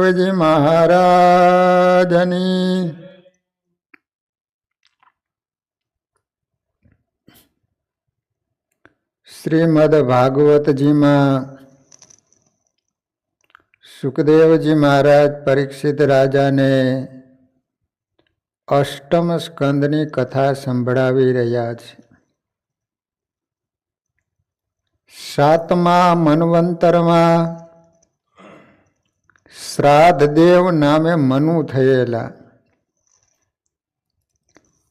સુખદેવજી મહારાજની શ્રીમદ ભાગવતજીમાં સુખદેવજી મહારાજ પરીક્ષિત રાજાને અષ્ટમ સ્કંદની કથા સંભળાવી રહ્યા છે. સાતમા મન્વંતરમાં શ્રાદ્ધદેવ નામે મનુ થયેલા.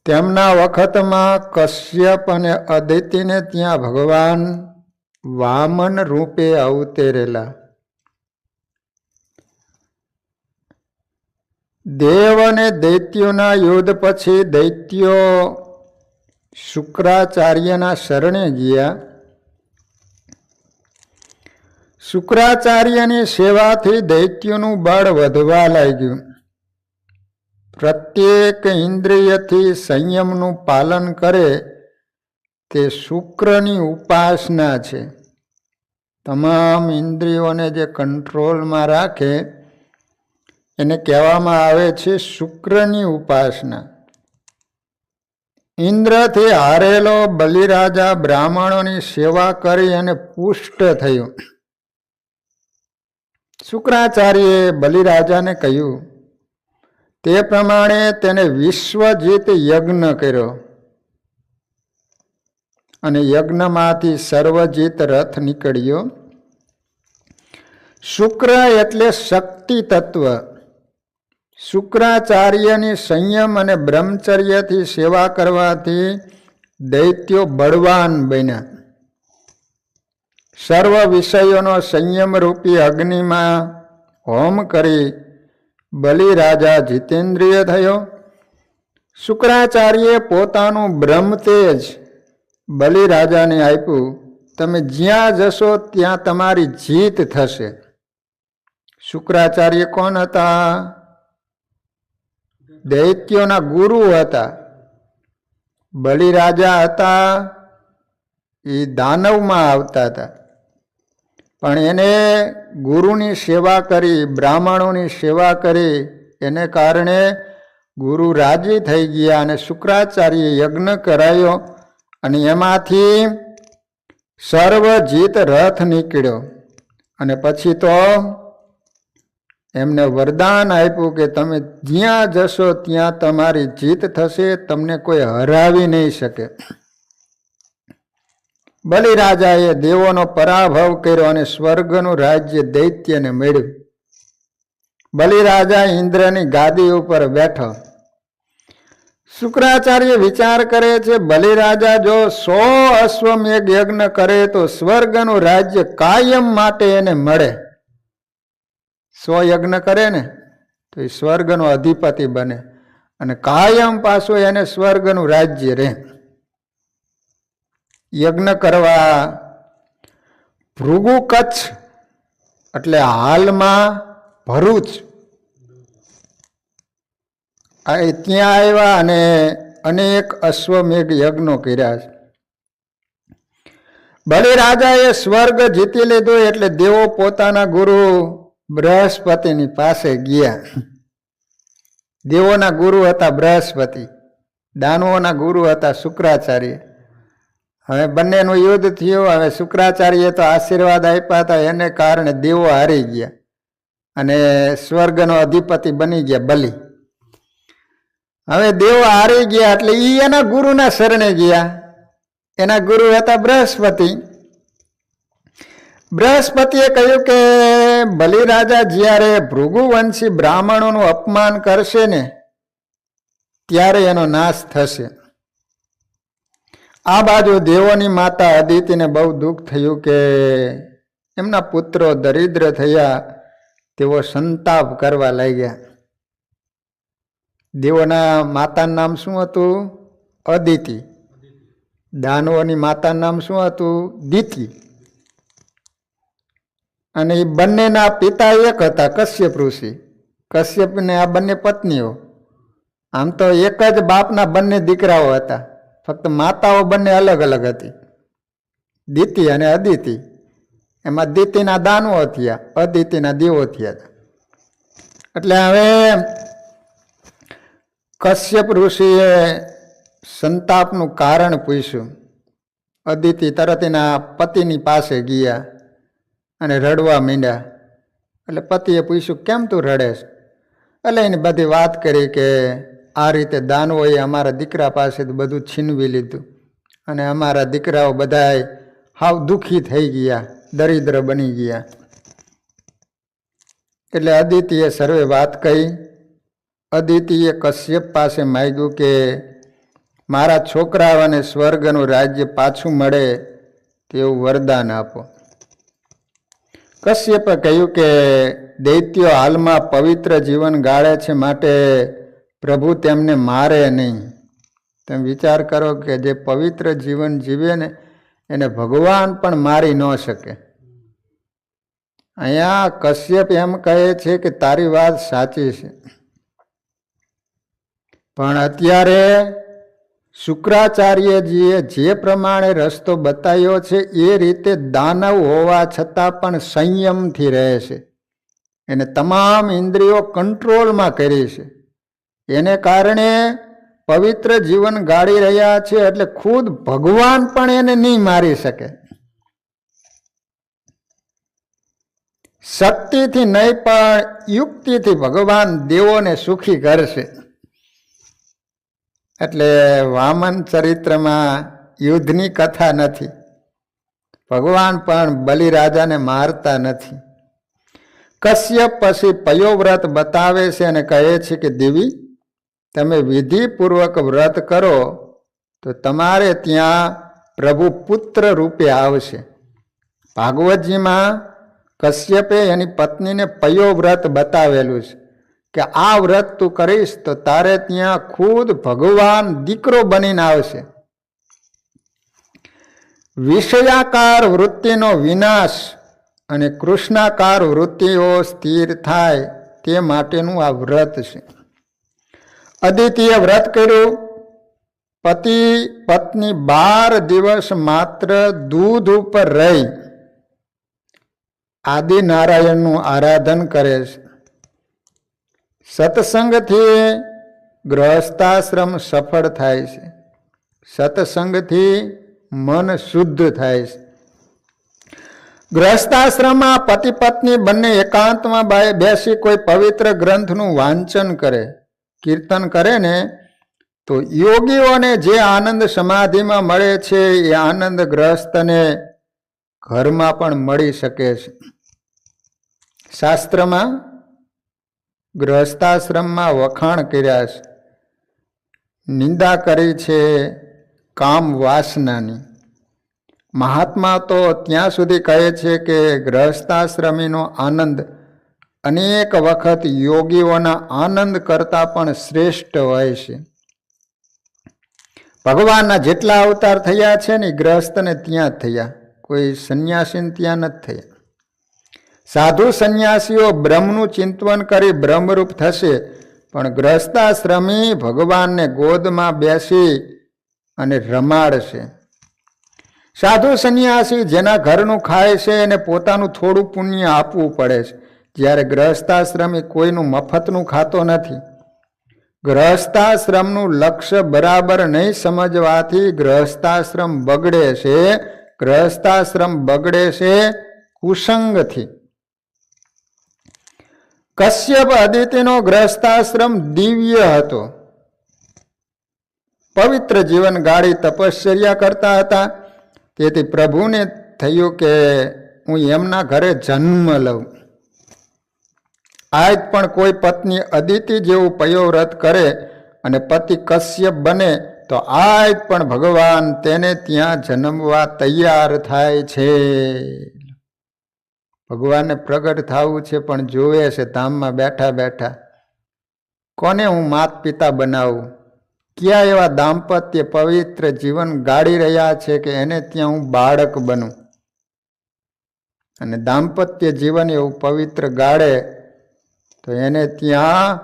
તેમના વખતમાં કશ્યપ અને અદિતિને ત્યાં ભગવાન વામન રૂપે અવતરેલા. દેવ અને દૈત્યોના યુદ્ધ પછી દૈત્યો શુક્રાચાર્યના શરણે ગયા. શુક્રાચાર્યની સેવાથી દૈત્યોનું બળ વધવા લાગ્યું. પ્રત્યેક ઇન્દ્રિયથી સંયમનું પાલન કરે તે શુક્રની ઉપાસના છે. તમામ ઇન્દ્રિયોને જે કંટ્રોલમાં રાખે એને કહેવામાં આવે છે શુક્રની ઉપાસના. ઇન્દ્રથી હારેલો બલિરાજા બ્રાહ્મણોની સેવા કરી અને પુષ્ટ થયો. શુક્રાચાર્યએ બલિરાજાને કહ્યું. તે પ્રમાણે તેને વિશ્વજીત યજ્ઞ કર્યો અને યજ્ઞમાંથી સર્વજીત રથ નીકળ્યો. શુક્ર એટલે શક્તિ તત્વ. શુક્રાચાર્યની સંયમ અને બ્રહ્મચર્યથી સેવા કરવાથી દૈત્યો બળવાન બન્યા. સર્વ વિષયોનો સંયમ રૂપી અગ્નિમાં હોમ કરી બલિરાજા જીતેન્દ્રિય થયો. શુક્રાચાર્યે પોતાનું બ્રહ્મતેજ બલિરાજાને આપ્યું. તમે જ્યાં જશો ત્યાં તમારી જીત થશે. શુક્રાચાર્ય કોણ હતા? દૈત્યોના ગુરુ હતા. બલિરાજા હતા એ દાનવમાં આવતા હતા, પણ એને ગુરુની સેવા કરી, બ્રાહ્મણોની સેવા કરી, એને કારણે ગુરુ રાજી થઈ ગયા અને શુક્રાચાર્ય યજ્ઞ કરાયો અને એમાંથી સર્વજીત રથ નીકળ્યો. અને પછી તો એમને વરદાન આપ્યું કે તમે જ્યાં જશો ત્યાં તમારી જીત થશે, તમને કોઈ હરાવી નહીં શકે. બલિરાજાએ દેવોનો પરાભવ કર્યો અને સ્વર્ગનું રાજ્ય દૈત્યને મળ્યું. બલિરાજા ઇન્દ્રની ગાદી ઉપર બેઠો. શુક્રાચાર્ય વિચાર કરે છે બલિરાજા જો 100 અશ્વમેઘ યજ્ઞ કરે તો સ્વર્ગનું રાજ્ય કાયમ માટે એને મળે. 100 યજ્ઞ કરે ને તો એ સ્વર્ગનો અધિપતિ બને અને કાયમ પાછું એને સ્વર્ગનું રાજ્ય રહે. યજ્ઞ કરવા ભૃગુ કચ્છ એટલે હાલમાં ભરૂચ ત્યાં આવ્યા અને અનેક અશ્વમેઘ યજ્ઞો કર્યા છે. બલિરાજાએ સ્વર્ગ જીતી લીધું એટલે દેવો પોતાના ગુરુ બૃહસ્પતિની પાસે ગયા. દેવોના ગુરુ હતા બૃહસ્પતિ, દાનવોના ગુરુ હતા શુક્રાચાર્ય. હવે બંનેનું યુદ્ધ થયું. હવે શુક્રાચાર્યએ તો આશીર્વાદ આપ્યા હતા, એને કારણે દેવો હારી ગયા અને સ્વર્ગનો અધિપતિ બની ગયા બલિ. હવે દેવો હારી ગયા એટલે એ એના ગુરુના શરણે ગયા. એના ગુરુ હતા બૃહસ્પતિ. બૃહસ્પતિએ કહ્યું કે બલિરાજા જ્યારે ભૃગુવંશી બ્રાહ્મણોનું અપમાન કરશે ને ત્યારે એનો નાશ થશે. આ બાજુ દેવોની માતા અદિતિને બહુ દુઃખ થયું કે એમના પુત્રો દરિદ્ર થયા. તેઓ સંતાપ કરવા લાગ્યા. દેવોના માતાનું નામ શું હતું? અદિતિ. દાનવોની માતાનું નામ શું હતું? દિતિ. અને એ બંનેના પિતા એક હતા, કશ્યપ ઋષિ. કશ્યપને આ બંને પત્નીઓ. આમ તો એક જ બાપના બંને દીકરાઓ હતા, ફક્ત માતાઓ બંને અલગ અલગ હતી, દિતિ અને અદિતિ. એમાં દિતિના દાનવો થયા, અદિતિના દેવો થયા. એટલે હવે કશ્યપ ઋષિએ સંતાપનું કારણ પૂછ્યું. અદિતિ તરત એના પતિની પાસે ગયા અને રડવા માંડ્યા. એટલે પતિએ પૂછ્યું, કેમ તું રડેશ? એટલે એની બધી વાત કરી કે આ રીતે દાનવોએ અમારા દીકરા પાસે બધું છીનવી લીધું અને અમારા દીકરાઓ બધાય હાવ દુઃખી થઈ ગયા, દરિદ્ર બની ગયા. એટલે અદિતિએ સર્વે વાત કહી. અદિતિએ કશ્યપ પાસે માંગ્યું કે મારા છોકરાઓને સ્વર્ગનું રાજ્ય પાછું મળે તેવું વરદાન આપો. કશ્યપે કહ્યું કે દૈત્યો હાલમાં પવિત્ર જીવન ગાળે છે, માટે પ્રભુ તેમને મારે નહીં. તમે વિચાર કરો કે જે પવિત્ર જીવન જીવે ને એને ભગવાન પણ મારી ન શકે. અહીંયા કશ્યપ એમ કહે છે કે તારી વાત સાચી છે, પણ અત્યારે શુક્રાચાર્યજીએ જે પ્રમાણે રસ્તો બતાવ્યો છે એ રીતે દાનવ હોવા છતાં પણ સંયમથી રહે છે. એને તમામ ઇન્દ્રિયો કંટ્રોલમાં કરી છે. એને કારણે પવિત્ર જીવન ગાળી રહ્યા છે. એટલે ખુદ ભગવાન પણ એને નહીં મારી શકે. શક્તિથી નહીં પણ યુક્તિથી ભગવાન દેવોને સુખી કરશે. એટલે વામન ચરિત્રમાં યુદ્ધની કથા નથી. ભગવાન પણ બલિરાજાને મારતા નથી. કશ્યપ પછી પયોવ્રત બતાવે છે અને કહે છે કે દેવી, તમે વિધિપૂર્વક વ્રત કરો તો તમારે ત્યાં પ્રભુ પુત્ર રૂપે આવશે. ભાગવતજીમાં કશ્યપે એની પત્નીને પયોવ્રત બતાવેલું છે કે આ વ્રત તું કરીશ તો તારે ત્યાં ખુદ ભગવાન દીકરો બનીને આવશે. વિષયાકાર વૃત્તિનો વિનાશ અને કૃષ્ણાકાર વૃત્તિઓ સ્થિર થાય તે માટેનું આ વ્રત છે. અદિતિએ વ્રત કર્યું. પતિ પત્ની 12 દિવસ માત્ર દૂધ ઉપર રહી આદિનારાયણનું આરાધન કરે છે. સત્સંગથી ગૃહસ્થાશ્રમ સફળ થાય છે. સત્સંગથી મન શુદ્ધ થાય છે. ગૃહસ્થાશ્રમમાં પતિ પત્ની બંને એકાંતમાં બેસી કોઈ પવિત્ર ગ્રંથનું વાંચન કરે, કીર્તન કરે ને તો યોગીઓને જે આનંદ સમાધિમાં મળે છે એ આનંદ ગ્રહસ્થને ઘરમાં પણ મળી શકે છે. શાસ્ત્રમાં ગૃહસ્થાશ્રમમાં વખાણ કર્યા છે, નિંદા કરી છે કામ વાસનાની. મહાત્મા તો ત્યાં સુધી કહે છે કે ગૃહસ્થાશ્રમીનો આનંદ અનેક વખત યોગીઓના આનંદ કરતાં પણ શ્રેષ્ઠ હોય છે. ભગવાનના જેટલા અવતાર થયા છે ને ગૃહસ્થને ત્યાં જ થયા, કોઈ સંન્યાસીને ત્યાં નથી થયા. સાધુ સંન્યાસીઓ બ્રહ્મનું ચિંતન કરી બ્રહ્મરૂપ થશે, પણ ગૃહસ્થાશ્રમી ભગવાનને ગોદમાં બેસી અને રમાડશે. સાધુ સંન્યાસી જેના ઘરનું ખાય છે એને પોતાનું થોડું પુણ્ય આપવું પડે છે, જ્યારે ગૃહસ્થાશ્રમી કોઈનું મફતનું ખાતો નથી. ગૃહસ્થાશ્રમનું લક્ષ્ય બરાબર નહીં સમજવાથી ગૃહસ્થાશ્રમ બગડે છે. ગૃહસ્થાશ્રમ બગડે છે કુસંગથી. કશ્યપ અદિતિનો ગૃહસ્થાશ્રમ દિવ્ય હતો. પવિત્ર જીવન ગાળી તપશ્ચર્યા કરતા હતા. તેથી પ્રભુને થયું કે હું એમના ઘરે જન્મ લઉં. આજ પણ કોઈ પત્ની અદિતિ જેવું પયોવ્રત કરે અને પતિ કશ્યપ બને તો આજ પણ ભગવાન તેને ત્યાં જન્મવા તૈયાર થાય છે. ભગવાનને પ્રગટ થવું છે પણ જોવે છે ધામમાં બેઠા બેઠા કોને હું માત પિતા બનાવું. ક્યાં એવા દાંપત્ય પવિત્ર જીવન ગાળી રહ્યા છે કે એને ત્યાં હું બાળક બનું. અને દાંપત્ય જીવન એવું પવિત્ર ગાળે તો એને ત્યાં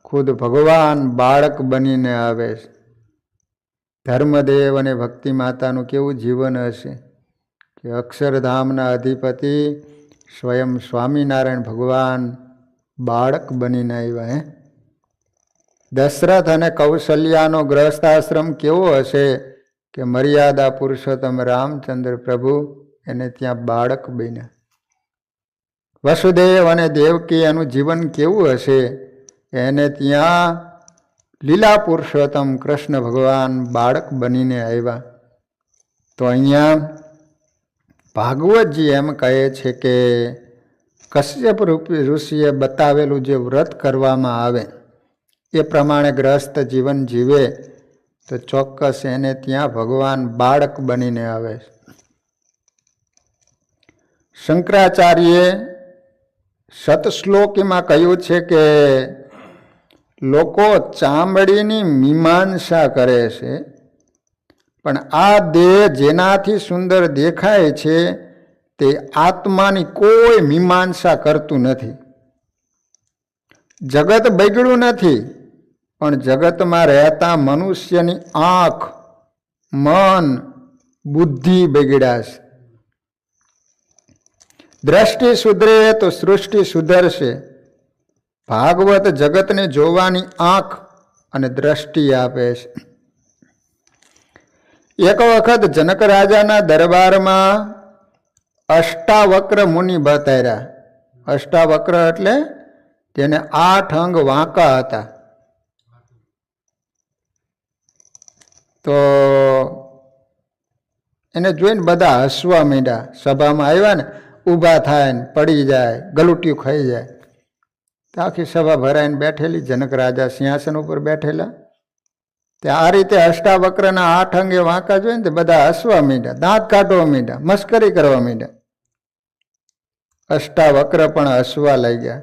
ખુદ ભગવાન બાળક બનીને આવે છે. ધર્મદેવ અને ભક્તિ માતાનું કેવું જીવન હશે કે અક્ષરધામના અધિપતિ સ્વયં સ્વામિનારાયણ ભગવાન બાળક બનીને આવ્યા. દશરથ અને કૌશલ્યાનો ગ્રહસ્થાશ્રમ કેવો હશે કે મર્યાદા પુરુષોત્તમ રામચંદ્ર પ્રભુ એને ત્યાં બાળક બન્યા. વસુદેવ અને દેવકી એનું જીવન કેવું હશે, એને ત્યાં લીલા પુરુષોત્તમ કૃષ્ણ ભગવાન બાળક બનીને આવ્યા. તો અહીંયા ભાગવતજી એમ કહે છે કે કશ્યપ ઋષિએ બતાવેલું જે વ્રત કરવામાં આવે એ પ્રમાણે ગ્રસ્ત જીવન જીવે તો ચોક્કસ એને ત્યાં ભગવાન બાળક બનીને આવે. શંકરાચાર્યે સતશ્લોકીમાં કહ્યું છે કે લોકો ચામડીની મીમાંસા કરે છે, પણ આ દેહ જેનાથી સુંદર દેખાય છે તે આત્માની કોઈ મીમાંસા કરતું નથી. જગત બગડ્યું નથી, પણ જગતમાં રહેતા મનુષ્યની આંખ, મન, બુદ્ધિ બગડ્યા છે. દ્રષ્ટિ સુધરે તો સૃષ્ટિ સુધરશે. ભાગવત જગતને જોવાની આંખ અને દ્રષ્ટિ આપે છે. એક વખત જનક રાજાના દરબારમાં અષ્ટાવક્ર મુનિ બતાવ્યા. અષ્ટાવક્ર એટલે તેને 8 અંગ વાંકા હતા. તો એને જોઈને બધા હસવા માંડ્યા. સભામાં આવ્યા ને, ઊભા થાય ને પડી જાય, ગલુટિયું ખાઈ જાય. તો આખી સભા ભરાઈને બેઠેલી, જનક રાજા સિંહાસન ઉપર બેઠેલા. તે આ રીતે અષ્ટાવક્રના 8 અંગે વાંકા જોઈને તે બધા હસવા માંડ્યા, દાંત કાઢવા માંડ્યા, મસ્કરી કરવા માંડ્યા. અષ્ટાવક્ર પણ હસવા લાગ્યા.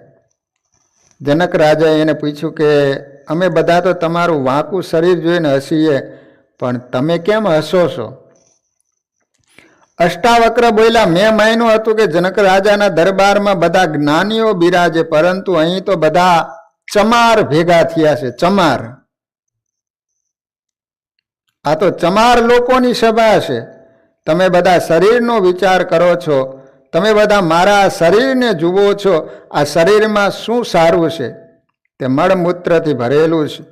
જનક રાજાએ એને પૂછ્યું કે અમે બધા તો તમારું વાંકું શરીર જોઈને હસીએ, પણ તમે કેમ હસો છો? અષ્ટાવક્ર બોલ્યા, મેં માન્યું હતું કે જનક રાજાના દરબારમાં બધા જ્ઞાનીઓ બિરાજે, પરંતુ અહીં તો બધા ચમાર ભેગા થયા છે. ચમાર, આ તો ચમાર લોકોની સભા છે. તમે બધા શરીરનો વિચાર કરો છો, તમે બધા મારા શરીરને જુઓ છો. આ શરીરમાં શું સારું છે? તે મળમૂત્રથી ભરેલું છે.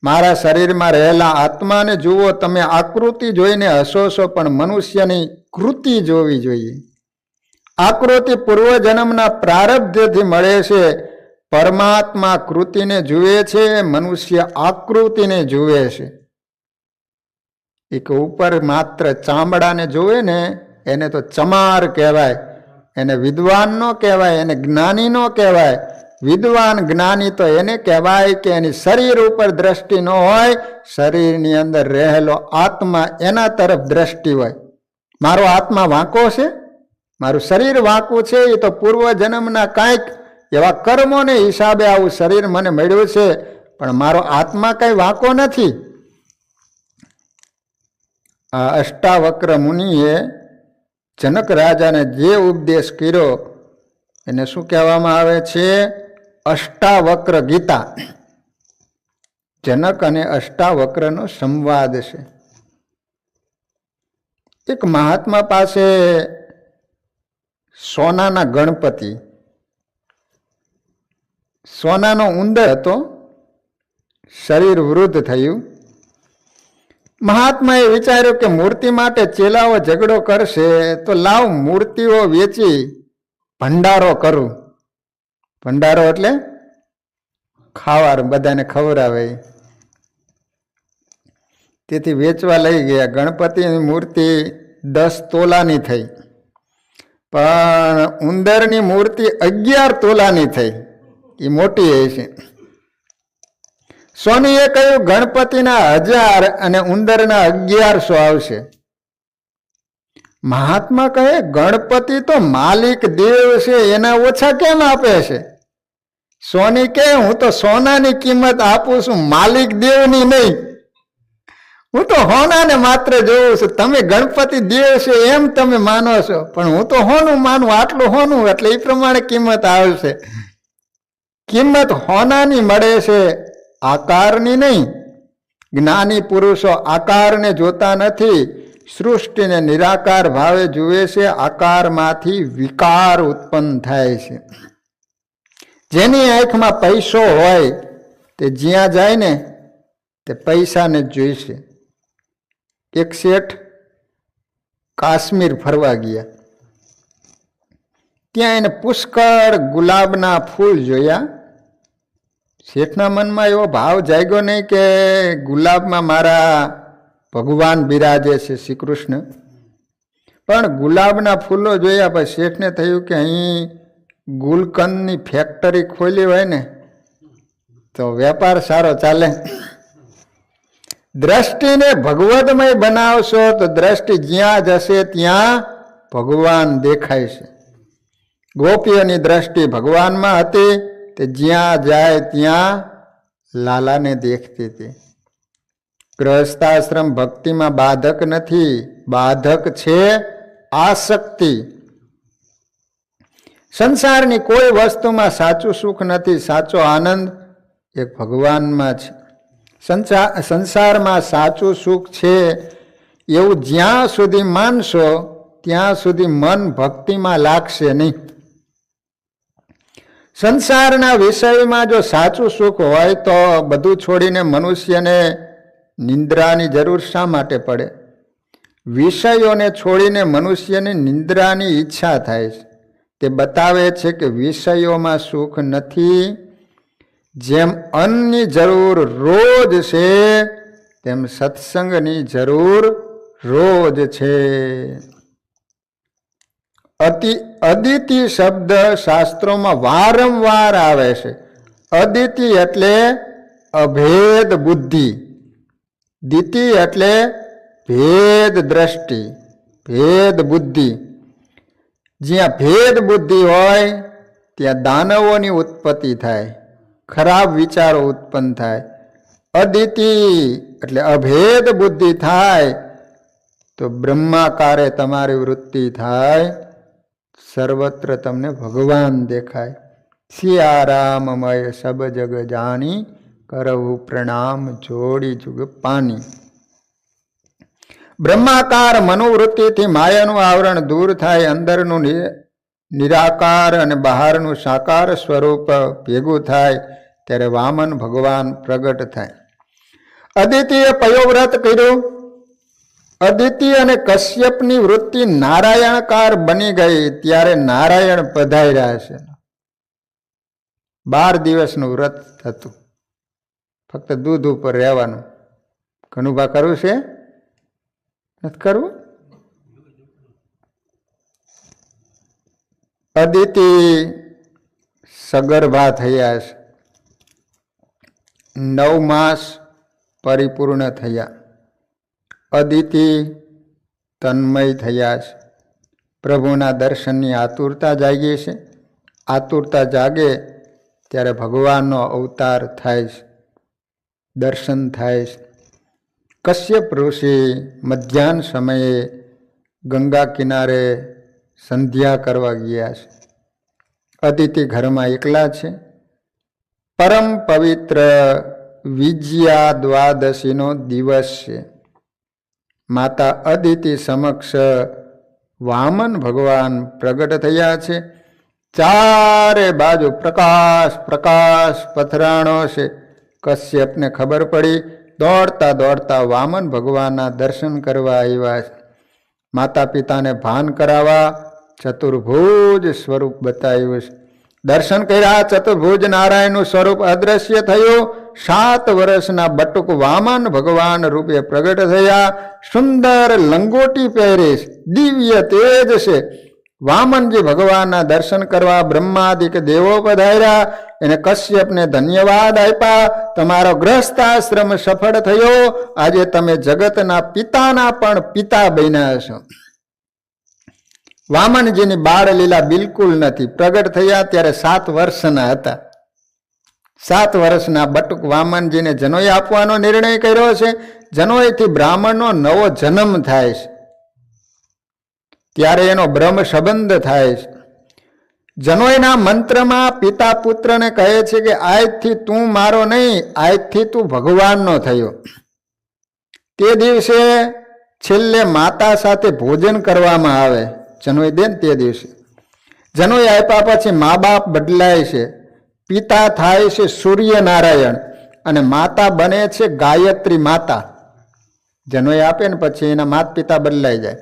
મારા શરીરમાં રહેલા આત્માને જુઓ. તમે આકૃતિ જોઈને હસો છો, પણ મનુષ્યની કૃતિ જોવી જોઈએ. આકૃતિ પૂર્વજન્મના પ્રારબ્ધથી મળે છે. પરમાત્મા કૃતિને જુએ છે, મનુષ્ય આકૃતિને જુએ છે. એક ઉપર માત્ર ચામડાને જોવે ને એને તો ચમાર કહેવાય, એને વિદ્વાન નો કહેવાય, એને જ્ઞાની નો કહેવાય. વિદ્વાન જ્ઞાની તો એને કહેવાય કે એની શરીર ઉપર દ્રષ્ટિ ન હોય, શરીરની અંદર રહેલો આત્મા એના તરફ દ્રષ્ટિ હોય. મારો આત્મા વાંકો છે, મારું શરીર વાંકું છે, એ તો પૂર્વ જન્મના કાંઈક એવા કર્મોને હિસાબે આવું શરીર મને મળ્યું છે, પણ મારો આત્મા કઈ વાંકો નથી. આ અષ્ટાવક્ર મુનિએ જનક રાજાને જે ઉપદેશ કર્યો એને શું કહેવામાં આવે છે? અષ્ટાવક્ર ગીતા. જનક અને અષ્ટાવક્રનો સંવાદ છે. એક મહાત્મા પાસે સોનાના ગણપતિ, સોનાનો ઉંદર હતો. શરીર વૃદ્ધ થયું. મહાત્માએ વિચાર્યું કે મૂર્તિ માટે ચેલાઓ ઝઘડો કરશે, તો લાવ મૂર્તિઓ વેચી ભંડારો કરું. ભંડારો એટલે ખાવાનું, બધાને ખવડાવે. તેથી વેચવા લઈ ગયા. ગણપતિની મૂર્તિ 10 તોલાની થઈ, પણ ઉંદરની મૂર્તિ 11 તોલાની થઈ. એ મોટી હશે. સોનીએ કહ્યું ગણપતિના 1000 અને ઉંદરના 1100 આવશે. મહાત્મા કહે ગણપતિ તો માલિક દેવ છે, એના ઓછા કેમ આપે છે? સોની કે હું તો સોનાની કિંમત આપું છું, માલિક દેવની નહીં. હું તો હોનાને માત્ર જોઉં છું. તમે ગણપતિ દેવ છે એમ તમે માનો છો, પણ હું તો હોનું માનું. આટલું હોનું એટલે એ પ્રમાણે કિંમત આવશે. કિંમત હોનાની મળે છે, આકારની નહીં. જ્ઞાની પુરુષો આકારને જોતા નથી, સૃષ્ટિને નિરાકાર ભાવે જુએ છે. આકારમાંથી વિકાર ઉત્પન્ન થાય છે. જેની આંખમાં પૈસો હોય તે જ્યાં જાય ને તે પૈસાને જ જોઈશે. એક શેઠ કાશ્મીર ફરવા ગયા. ત્યાં એને પુષ્કળ ગુલાબના ફૂલ જોયા. શેઠના મનમાં એવો ભાવ જાગ્યો નહીં કે ગુલાબમાં મારા ભગવાન બિરાજે છે, શ્રી કૃષ્ણ. પણ ગુલાબના ફૂલો જોયા પછી શેઠને થયું કે અહીં ગુલકંદની ફેક્ટરી ખોલી હોય ને તો વેપાર સારો ચાલે. દ્રષ્ટિને ભગવદમય બનાવશો તો દ્રષ્ટિ જ્યાં જશે ત્યાં ભગવાન દેખાય છે. ગોપીઓની દ્રષ્ટિ ભગવાનમાં હતી, તે જ્યાં જાય ત્યાં લાલાને દેખતી હતી. ગૃહસ્થાશ્રમ ભક્તિમાં બાધક નથી, બાધક છે આસક્તિ. સંસારની કોઈ વસ્તુમાં સાચું સુખ નથી, સાચો આનંદ એક ભગવાનમાં છે. સંસારમાં સાચું સુખ છે એવું જ્યાં સુધી માનશો ત્યાં સુધી મન ભક્તિમાં લાગશે નહીં. સંસારના વિષયમાં જો સાચું સુખ હોય તો બધું છોડીને મનુષ્યને નિંદ્રાની જરૂર શા માટે પડે? વિષયોને છોડીને મનુષ્યને નિંદ્રાની ઈચ્છા થાય છે. તે બતાવે છે કે વિષયોમાં સુખ નથી. જેમ અન્નની જરૂર રોજ છે તેમ સત્સંગની જરૂર રોજ છે. અદિતિ શબ્દ શાસ્ત્રોમાં વારંવાર આવે છે. અદિતિ એટલે અભેદ બુદ્ધિ, દિતિ એટલે ભેદ દ્રષ્ટિ, ભેદ બુદ્ધિ. જ્યાં ભેદ બુદ્ધિ હોય ત્યાં દાનવોની ઉત્પત્તિ થાય, ખરાબ વિચારો ઉત્પન્ન થાય. અદિતિ એટલે અભેદ બુદ્ધિ થાય તો બ્રહ્માકારે તમારી વૃત્તિ થાય, સર્વત્ર તમને ભગવાન દેખાય. સિયારામમય સબ જગ જાણી, કરવું પ્રણામ જોડી જુગ પાની. બ્રહ્માકાર મનોવૃત્તિથી માયાનું આવરણ દૂર થાય, અંદરનું નિરાકાર અને બહારનું સાકાર સ્વરૂપ ભેગું થાય, ત્યારે વામન ભગવાન પ્રગટ થાય. અદિતિએ પયોવ્રત કર્યું. અદિતિ અને કશ્યપની વૃત્તિ નારાયણકાર બની ગઈ ત્યારે નારાયણ પધાર્યા છે. 12 દિવસનું વ્રત હતું, ફક્ત દૂધ ઉપર રહેવાનું. ઘણું કરવું છે નથી કરવું? અદિતિ સગર્ભા થયા છે, 9 માસ પરિપૂર્ણ થયા. અદિતિ તન્મય થયા છે. પ્રભુના દર્શનની આતુરતા જાગી છે. આતુરતા જાગે ત્યારે ભગવાનનો અવતાર થાય છે, દર્શન થાય છે. કશ્યપ ઋષિ મધ્યાહન સમયે ગંગા કિનારે સંધ્યા કરવા ગયા છે. અદિતિ ઘરમાં એકલા છે. પરમ પવિત્ર વિજયા દ્વાદશીનો દિવસ છે. માતા અદિતિ સમક્ષ વામન ભગવાન પ્રગટ થયા છે. ચારે બાજુ પ્રકાશ પ્રકાશ પથરાણો છે. કશ્યપને ખબર પડી. દોડતા દોડતા વામન ભગવાનના દર્શન કરવા આવ્યા છે. માતા પિતાને ભાન કરાવવા ચતુર્ભુજ સ્વરૂપ બતાવ્યું છે. દર્શન કર્યા. ચતુર્ભુજ નારાયણનું સ્વરૂપ અદ્રશ્ય થયું. 7 વર્ષના બટુક વામન ભગવાન રૂપે પ્રગટ થયા. સુંદર લંગોટી પહેરે, દિવ્ય તેજ છે. વામનજી ભગવાનના દર્શન કરવા બ્રહ્માદિક દેવો પધાર્યા. એને કશ્યપને ધન્યવાદ આપ્યા. તમારો ગ્રહસ્થાશ્રમ સફળ થયો. આજે તમે જગતના પિતાના પણ પિતા બન્યા છો. વામનજીની બાળ લીલા બિલકુલ નથી. પ્રગટ થયા ત્યારે 7 વર્ષના હતા. 7 વર્ષના બટુક વામનજીને જનોઈ આપવાનો નિર્ણય કર્યો છે. જનોઈથી બ્રાહ્મણનો નવો જન્મ થાય છે. ત્યારે એનો બ્રહ્મ સંબંધ થાય છે. જનોઈના મંત્રમાં પિતા પુત્રને કહે છે કે આજથી તું મારો નહીં, આજથી તું ભગવાનનો થયો. તે દિવસે છેલ્લે માતા સાથે ભોજન કરવામાં આવે. જનોઈ દે ને તે દિવસે. જનોઈ આપ્યા પછી મા બાપ બદલાય છે. પિતા થાય છે સૂર્યનારાયણ અને માતા બને છે ગાયત્રી માતા. જનોય આપે ને પછી એના માતા પિતા બદલાઈ જાય.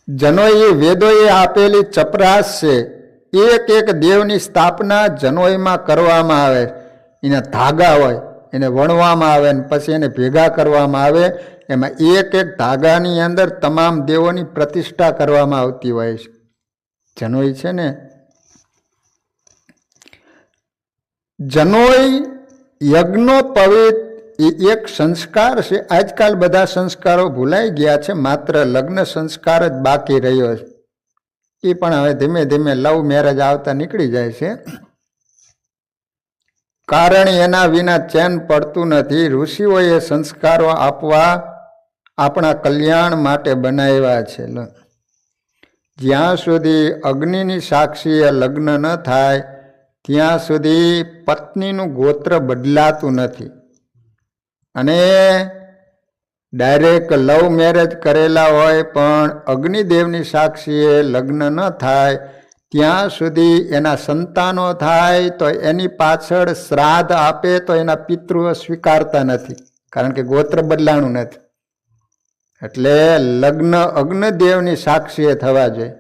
જનોય વેદોએ આપેલી ચપરાશ છે. એક એક દેવની સ્થાપના જનોયમાં કરવામાં આવે. એના ધાગા હોય એને વણવામાં આવે ને પછી એને ભેગા કરવામાં આવે. એમાં એક એક ધાગાની અંદર તમામ દેવોની પ્રતિષ્ઠા કરવામાં આવતી હોય છે. જનોય છે ને, જનોય યજ્ઞોપવિત એક સંસ્કાર છે. આજકાલ બધા સંસ્કારો ભૂલાઈ ગયા છે, માત્ર લગ્ન સંસ્કાર જ બાકી રહ્યો છે. એ પણ હવે ધીમે ધીમે લવ મેરેજ આવતા નીકળી જાય છે. કારણ એના વિના ચેન પડતું નથી. ઋષિઓએ સંસ્કારો આપવા આપણા કલ્યાણ માટે બનાવ્યા છે. જ્યાં સુધી અગ્નિની સાક્ષીએ લગ્ન ન થાય ત્યાં સુધી પત્નીનું ગોત્ર બદલાતું નથી. અને ડાયરેક્ટ લવ મેરેજ કરેલા હોય પણ અગ્નિદેવની સાક્ષીએ લગ્ન ન થાય ત્યાં સુધી એના સંતાનો થાય તો એની પાછળ શ્રાદ્ધ આપે તો એના પિતૃઓ સ્વીકારતા નથી, કારણ કે ગોત્ર બદલાણું નથી. એટલે લગ્ન અગ્નિદેવની સાક્ષીએ થવા જોઈએ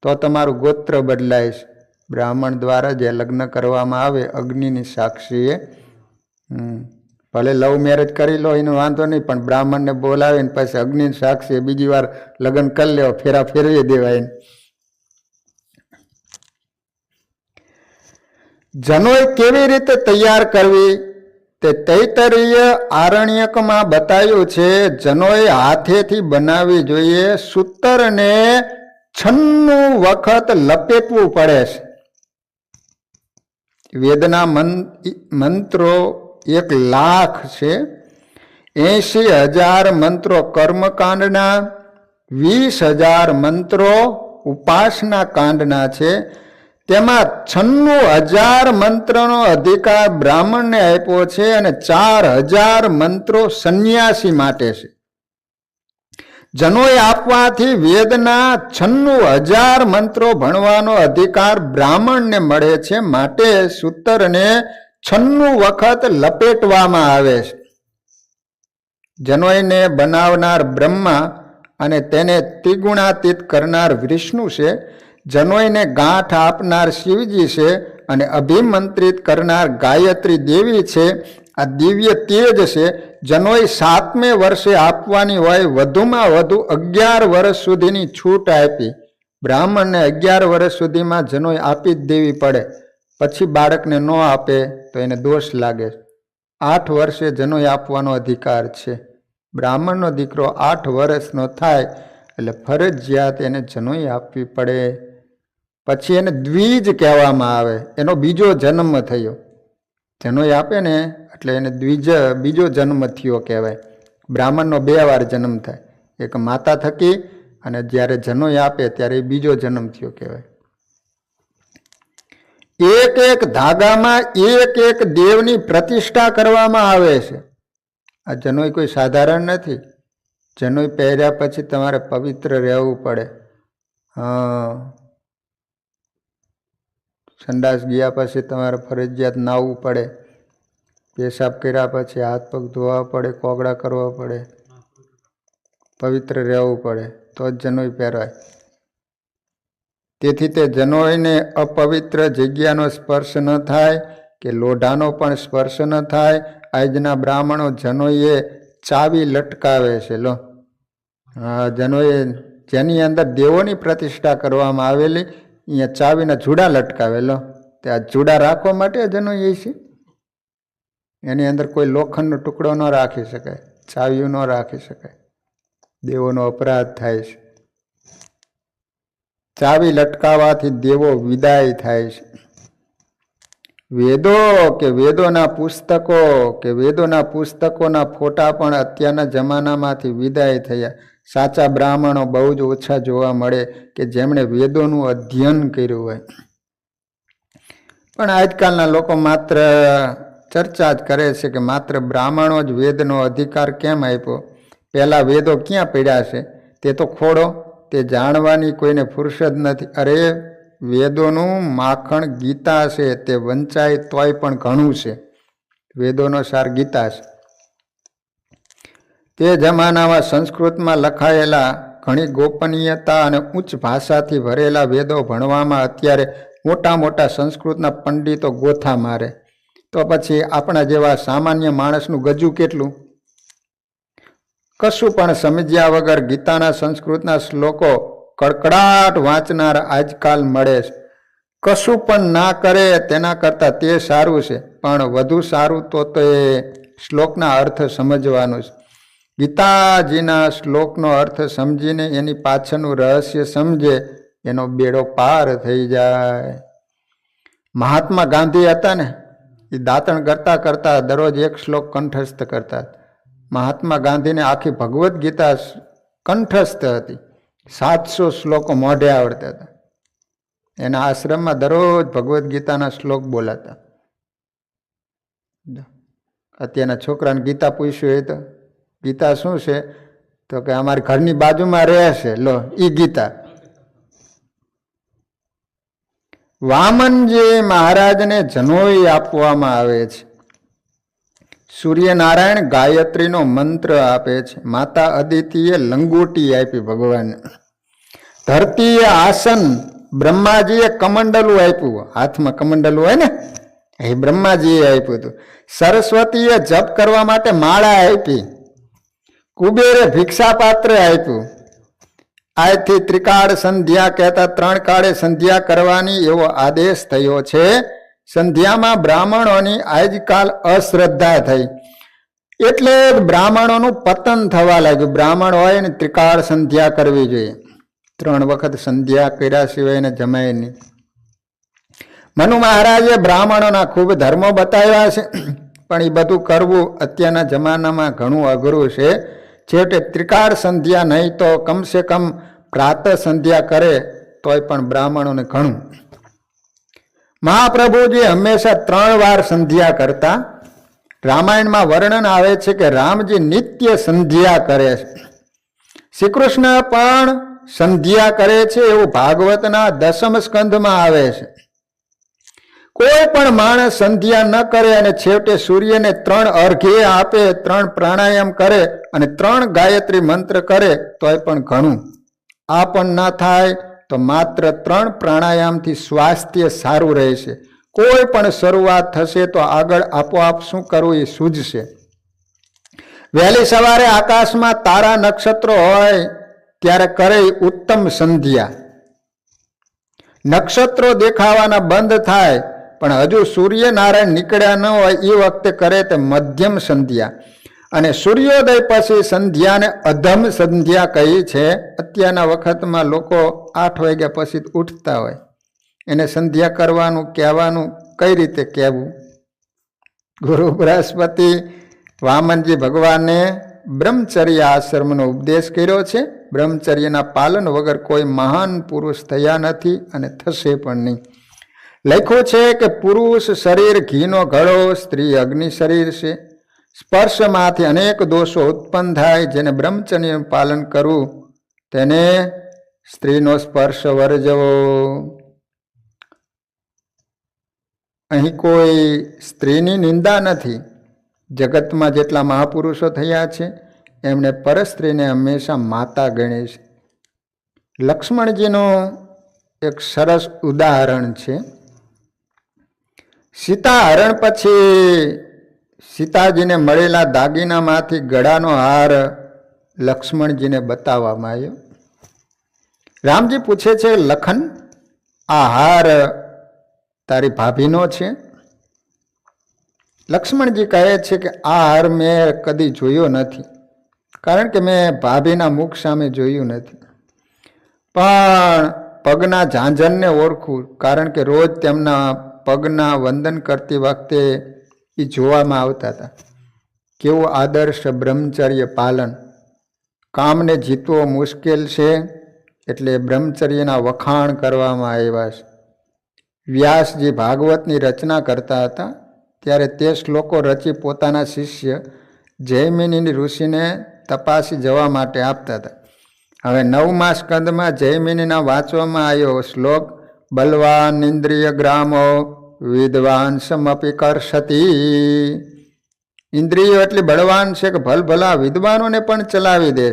તો તમારું ગોત્ર બદલાય છે. બ્રાહ્મણ દ્વારા જે લગ્ન કરવામાં આવે અગ્નિની સાક્ષીએ, ભલે લવ મેરેજ કરી લો એનો વાંધો નહીં, પણ બ્રાહ્મણને બોલાવીને પછી અગ્નિની સાક્ષીએ બીજી વાર લગ્ન કરી લેવો, ફેરા ફેરવી દેવાય. જનોય કેવી રીતે તૈયાર કરવી તે તૈતરીય આરણ્યકમાં બતાવ્યું છે. જનોય હાથેથી બનાવવી જોઈએ. સૂતરને 96 વખત લપેટવું પડે છે. વેદના મંત્રો 1,00,000 છે. 80,000 મંત્રો કર્મકાંડના, 20,000 મંત્રો ઉપાસના કાંડના છે. તેમાં 96,000 મંત્રનો અધિકાર બ્રાહ્મણને આપ્યો છે અને 4,000 મંત્રો સંન્યાસી માટે છે. જનોય આપવાથી વેદના 96,000 મંત્રો ભણવાનો અધિકાર બ્રાહ્મણને મળે છે. માટે સૂતરને 96 વખત લપેટવામાં આવે છે. જનોયને બનાવનાર બ્રહ્મા અને તેને ત્રિગુણાતીત કરનાર વિષ્ણુ છે. જનોયને ગાંઠ આપનાર શિવજી છે અને અભિમંત્રિત કરનાર ગાયત્રી દેવી છે. આ દિવ્ય તેજ છે. જનોય 7મે વર્ષે આપવાની હોય. વધુમાં વધુ 11 વર્ષ સુધીની છૂટ આપી. બ્રાહ્મણને 11 વર્ષ સુધીમાં જનોય આપી જ દેવી પડે. પછી બાળકને ન આપે તો એને દોષ લાગે. 8 વર્ષે જનોય આપવાનો અધિકાર છે. બ્રાહ્મણનો દીકરો 8 વર્ષનો થાય એટલે ફરજિયાત એને જનોય આપવી પડે. પછી એને દ્વિજ કહેવામાં આવે. એનો બીજો જન્મ થયો. જનોય આપે ને એટલે એને બીજો જન્મ થયો કહેવાય. બ્રાહ્મણનો 2 વાર જન્મ થાય, એક માતા થકી અને જ્યારે જનોય આપે ત્યારે બીજો જન્મ થયો કહેવાય. એક એક ધાગામાં એક એક દેવની પ્રતિષ્ઠા કરવામાં આવે છે. આ જનોય કોઈ સાધારણ નથી. જનોય પહેર્યા પછી તમારે પવિત્ર રહેવું પડે. સંડાસ ગયા પછી તમારે ફરજિયાત નાહવું પડે. પેશાબ કર્યા પછી હાથ પગ ધોવા પડે, કોગળા કરવા પડે, પવિત્ર રહેવું પડે તો જ જનોય પહેરાય. તેથી તે જનોયને અપવિત્ર જગ્યાનો સ્પર્શ ન થાય કે લોઢાનો પણ સ્પર્શ ન થાય. આજના બ્રાહ્મણો જનોયે ચાવી લટકાવે છે. જનોયે જેની અંદર દેવોની પ્રતિષ્ઠા કરવામાં આવેલી અહીંયા ચાવીના જુડા લટકાવેલો. તે આ જુડા રાખવા માટે જનોય છે. એની અંદર કોઈ લોખંડનો ટુકડો ન રાખી શકાય, ચાવીઓ ન રાખી શકાય. દેવોનો અપરાધ થાય છે. ચાવી લટકાવવાથી દેવો વિદાય થાય છે. વેદો કે વેદોના પુસ્તકો કે વેદોના પુસ્તકોના ફોટા પણ અત્યારના જમાનામાંથી વિદાય થયા. સાચા બ્રાહ્મણો બહુ જ ઓછા જોવા મળે કે જેમણે વેદોનું અધ્યયન કર્યું હોય. પણ આજકાલના લોકો માત્ર ચર્ચા જ કરે છે કે માત્ર બ્રાહ્મણો જ વેદનો અધિકાર કેમ આપ્યો. પહેલાં વેદો ક્યાં પડ્યા છે તે તો ખોડો. તે જાણવાની કોઈને ફુરસદ નથી. અરે વેદોનું માખણ ગીતા છે, તે વંચાય તોય પણ ઘણું છે. વેદોનો સાર ગીતા છે. તે જમાનામાં સંસ્કૃતમાં લખાયેલા ઘણી ગોપનીયતા અને ઉચ્ચ ભાષાથી ભરેલા વેદો ભણવામાં અત્યારે મોટા મોટા સંસ્કૃતના પંડિતો ગોથા મારે, તો પછી આપણા જેવા સામાન્ય માણસનું ગજું કેટલું? કશું પણ સમજ્યા વગર ગીતાના સંસ્કૃતના શ્લોકો કડકડાટ વાંચનાર આજકાલ મળે છે. કશું પણ ના કરે તેના કરતાં તે સારું છે, પણ વધુ સારું તો એ શ્લોકના અર્થ સમજવાનું છે. ગીતાજીના શ્લોકનો અર્થ સમજીને એની પાછળનું રહસ્ય સમજે, એનો બેડો પાર થઈ જાય. મહાત્મા ગાંધી હતા ને, એ દાંતણ કરતા કરતા દરરોજ એક શ્લોક કંઠસ્થ કરતા. મહાત્મા ગાંધીને આખી ભગવદ્ ગીતા કંઠસ્થ હતી. 700 શ્લોકો મોઢે આવડતા હતા. એના આશ્રમમાં દરરોજ ભગવદ્ ગીતાના શ્લોક બોલાતા. અત્યારના છોકરાને ગીતા પૂછ્યું હોય તો ગીતા શું છે, તો કે અમારી ઘરની બાજુમાં રહે છે, લો ઈ ગીતા. વામનજી મહારાજને જનોઈ આપવામાં આવે છે. સૂર્યનારાયણ ગાયત્રીનો મંત્ર આપે છે. માતા અદિતિએ લંગોટી આપી ભગવાનને. ધરતીએ આસન, બ્રહ્માજીએ કમંડલું આપ્યું. હાથમાં કમંડલું હોય ને, એ બ્રહ્માજીએ આપ્યું હતું. સરસ્વતીએ જપ કરવા માટે માળા આપી. કુબેરે ભિક્ષાપાત્ર આપ્યું. આજથી ત્રિકાળ સંધ્યા કહેતા 3 કાળે સંધ્યા કરવાની એવો આદેશ થયો છે. સંધ્યામાં બ્રાહ્મણોની આજકાલ અશ્રદ્ધા થઈ, એટલે બ્રાહ્મણોનું પતન થવા લાગ્યું. બ્રાહ્મણ હોય ને ત્રિકાળ સંધ્યા કરવી જોઈએ. 3 વખત સંધ્યા કર્યા સિવાય એને જમાય નહીં. મનુ મહારાજે બ્રાહ્મણોના ખૂબ ધર્મો બતાવ્યા છે, પણ એ બધું કરવું અત્યારના જમાનામાં ઘણું અઘરું છે. છેવટે ત્રિકાળ સંધ્યા નહીં તો કમસે કમ પ્રાતઃ સંધ્યા કરે તોય પણ બ્રાહ્મણોને ઘણું. મહાપ્રભુજી હંમેશા 3 વાર સંધ્યા કરતા. રામાયણમાં વર્ણન આવે છે કે રામજી નિત્ય સંધ્યા કરે છે. શ્રી કૃષ્ણ પણ સંધ્યા કરે છે, એવું ભાગવતના 10મ સ્કંધમાં આવે છે. કોઈ પણ માણસ સંધ્યા ન કરે અને છેવટે સૂર્યને 3 અર્ઘ્ય આપે, 3 પ્રાણાયામ કરે અને 3 ગાયત્રી મંત્ર કરે તોય પણ ઘણું. આ પણ ના થાય તો માત્ર 3 પ્રાણાયામથી સ્વાસ્થ્ય સારું રહેશે. કોઈ પણ શરૂઆત થશે તો આગળ આપોઆપ શું કરવું એ સૂઝશે. વહેલી સવારે આકાશમાં તારા નક્ષત્રો હોય ત્યારે કરે ઉત્તમ સંધ્યા. નક્ષત્રો દેખાવાના બંધ થાય પણ હજુ સૂર્યનારાયણ નીકળ્યા ન હોય એ વખતે કરે તે મધ્યમ સંધ્યા. અને સૂર્યોદય પછી સંધ્યાને અધમ સંધ્યા કહી છે. અત્યારના વખતમાં લોકો 8 વાગ્યા પછી ઉઠતા હોય, એને સંધ્યા કરવાનું કહેવાનું કઈ રીતે કહેવું? ગુરુ બૃહસ્પતિ વામનજી ભગવાને બ્રહ્મચર્ય આશ્રમનો ઉપદેશ કર્યો છે. બ્રહ્મચર્યના પાલન વગર કોઈ મહાન પુરુષ થયા નથી અને થશે પણ નહીં. લખ્યું છે કે પુરુષ શરીર ઘીનો ઘડો, સ્ત્રી અગ્નિ શરીર છે. સ્પર્શમાંથી અનેક દોષો ઉત્પન્ન થાય. જેને બ્રહ્મચર્યનું પાલન કરવું તેને સ્ત્રીનો સ્પર્શ વર્જવો. અહીં કોઈ સ્ત્રીની નિંદા નથી. જગતમાં જેટલા મહાપુરુષો થયા છે એમણે પરસ્ત્રીને હંમેશા માતા ગણી છે. લક્ષ્મણજીનું એક સરસ ઉદાહરણ છે. સીતા હરણ પછી સીતાજીને મળેલા દાગીનામાંથી ગળાનો હાર લક્ષ્મણજીને બતાવવામાં આવ્યો. રામજી પૂછે છે, લખન, આ હાર તારી ભાભીનો છે? લક્ષ્મણજી કહે છે કે આ હાર મેં કદી જોયો નથી, કારણ કે મેં ભાભીના મુખ સામે જોયું નથી. પણ પગના ઝાંઝરને ઓળખું, કારણ કે રોજ તેમના પગના વંદન કરતી વખતે એ જોવામાં આવતા હતા. કેવું આદર્શ બ્રહ્મચર્ય પાલન. કામને જીતવો મુશ્કેલ છે એટલે બ્રહ્મચર્યના વખાણ કરવામાં આવ્યા છે. વ્યાસજી ભાગવતની રચના કરતા હતા ત્યારે તે શ્લોકો રચી પોતાના શિષ્ય જૈમિની ઋષિને તપાસી જવા માટે આપતા હતા. હવે 9મા સ્કંદમાં જૈમિનીના વાંચવામાં આવ્યો શ્લોક બલવાન ઇન્દ્રિય ગ્રામો વિદ્વાન સમપી કરશતી. ઇન્દ્રિયો એટલી બળવાન છે કે ભલભલા વિદ્વાનોને પણ ચલાવી દે.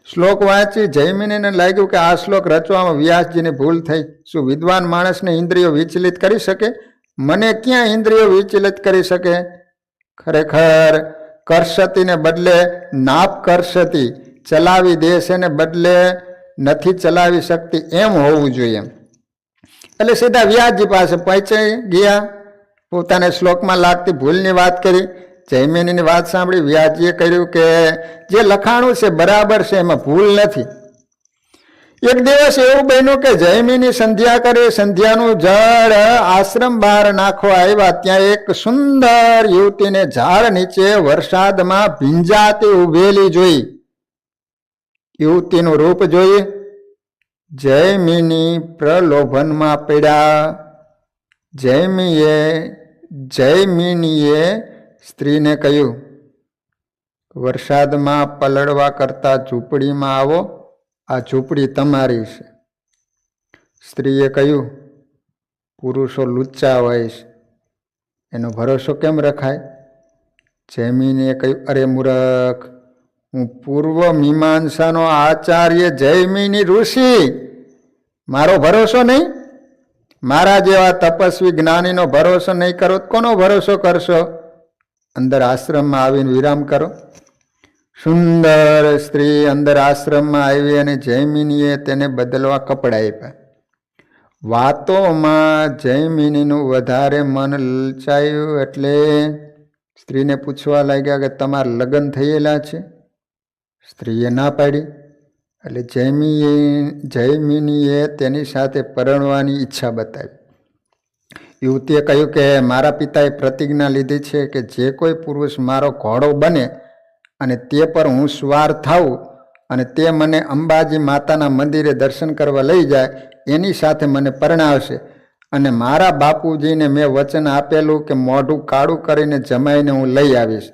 શ્લોક વાંચી જૈમિનીને લાગ્યું કે આ શ્લોક રચવામાં વ્યાસજીની ભૂલ થઈ. શું વિદ્વાન માણસને ઇન્દ્રિયો વિચલિત કરી શકે? મને ક્યાં ઇન્દ્રિયો વિચલિત કરી શકે? ખરેખર કરશતીને બદલે નાપ કરશતી, ચલાવી દેશે ને બદલે નથી ચલાવી શકતી એમ હોવું જોઈએ. એટલે સીધા વ્યાસજી પાસે પહોંચી ગયા, પોતાને શ્લોકમાં લાગતી ભૂલની વાત કરી. જૈમિનીની વાત સાંભળી વ્યાસજીએ કહ્યું કે જે લખાણું છે બરાબર છે, એમાં ભૂલ નથી. એક દિવસ એવું બન્યું કે જૈમિની સંધ્યા કરી, સંધ્યાનું જળ આશ્રમ બહાર નાખવા આવ્યા. ત્યાં એક સુંદર યુવતીને ઝાડ નીચે વરસાદમાં ભીંજાતી ઉભેલી જોઈ. યુવતીનું રૂપ જોઈ જૈમિની પ્રલોભનમાં પડ્યા. જૈમિનીએ સ્ત્રીને કહ્યું, વરસાદમાં પલળવા કરતા ઝૂંપડીમાં આવો, આ ઝૂંપડી તમારી છે. સ્ત્રીએ કહ્યું, પુરુષો લુચ્ચા હોય છે, એનો ભરોસો કેમ રખાય? જૈમિનીએ કહ્યું, અરે મૂરખ, હું પૂર્વ મીમાંસાનો આચાર્ય જૈમિની ઋષિ, મારો ભરોસો નહીં? મારા જેવા તપસ્વી જ્ઞાનીનો ભરોસો નહીં કરો તો કોનો ભરોસો કરશો? અંદર આશ્રમમાં આવીને વિરામ કરો. સુંદર સ્ત્રી અંદર આશ્રમમાં આવી અને જૈમિનીએ તેને બદલવા કપડાં આપ્યા. વાતોમાં જૈમિનીનું વધારે મન લલચાયું એટલે સ્ત્રીને પૂછવા લાગ્યા કે તમારા લગ્ન થયેલા છે? સ્ત્રીએ ના પાડી. એટલે જૈમિનીએ તેની સાથે પરણવાની ઈચ્છા બતાવી. યુવતીએ કહ્યું કે મારા પિતાએ પ્રતિજ્ઞા લીધી છે કે જે કોઈ પુરુષ મારો ઘોડો બને અને તે પર હું સવાર થાઉં અને તે મને અંબાજી માતાના મંદિરે દર્શન કરવા લઈ જાય, એની સાથે મને પરણાવશે. અને મારા બાપુજીને મેં વચન આપેલું કે મોઢું કાળું કરીને જમાઈને હું લઈ આવીશ.